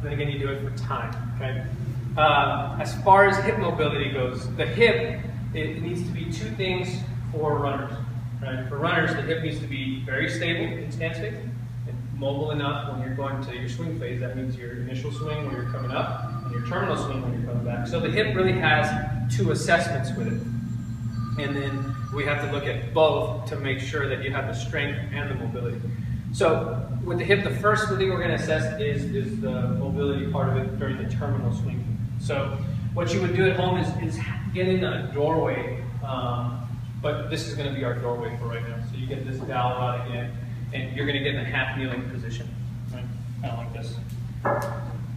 then again you do it for time, okay? As far as hip mobility goes, the hip, it needs to be two things for runners, right? For runners, the hip needs to be very stable in stance state and mobile enough when you're going to your swing phase. That means your initial swing when you're coming up and your terminal swing when you're coming back. So the hip really has two assessments with it. And then we have to look at both to make sure that you have the strength and the mobility. So with the hip, the first thing we're going to assess is the mobility part of it during the terminal swing. So what you would do at home is get in a doorway, but this is going to be our doorway for right now. So you get this dowel rod again, and you're going to get in a half kneeling position, right? Kind of like this.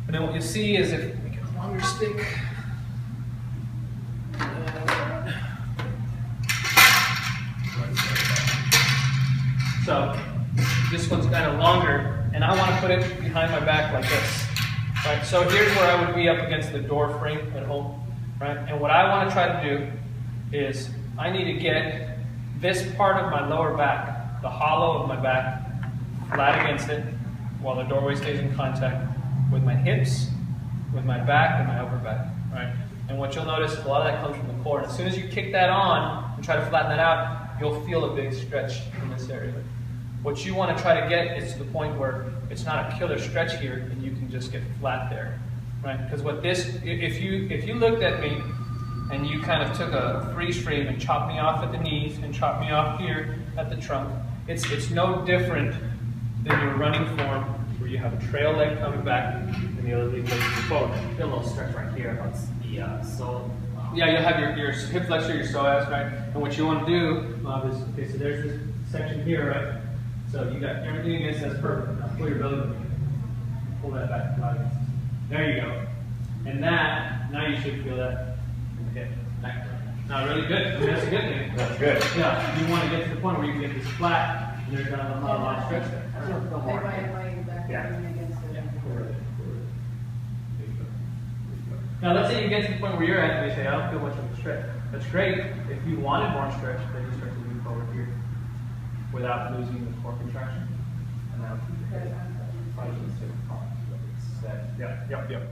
And then what you see is if we get a longer stick, so this one's kind of longer, and I want to put it behind my back like this. Right? So here's where I would be up against the door frame at home. Right? And what I want to try to do is I need to get this part of my lower back, the hollow of my back, flat against it, while the doorway stays in contact with my hips, with my back, and my upper back. Right? And what you'll notice is a lot of that comes from the core. And as soon as you kick that on and try to flatten that out, you'll feel a big stretch in this area. What you want to try to get is to the point where it's not a killer stretch here and you can just get flat there, right? Because what this, if you looked at me and you kind of took a freeze frame and chopped me off at the knees and chopped me off here at the trunk, it's no different than your running form where you have a trail leg coming back and the other leg goes forward. I feel a little stretch right here. That's the sole. Yeah, you'll have your hip flexor, your psoas, right? And what you want to do is, okay, so there's this section here, right? So you got everything against that's perfect. Now pull your belly button. Pull that back. There you go. And that, now you should feel that in the hip. Now really good. I mean, that's a good thing. That's good. Yeah, you want to get to the point where you can get this flat and there's not a lot of stretch there. Yeah. Now let's say you get to the point where you're at and you say, I don't feel much of a stretch. That's great. If you wanted more stretch, then you start to move forward here without losing the core contraction. And now, yep.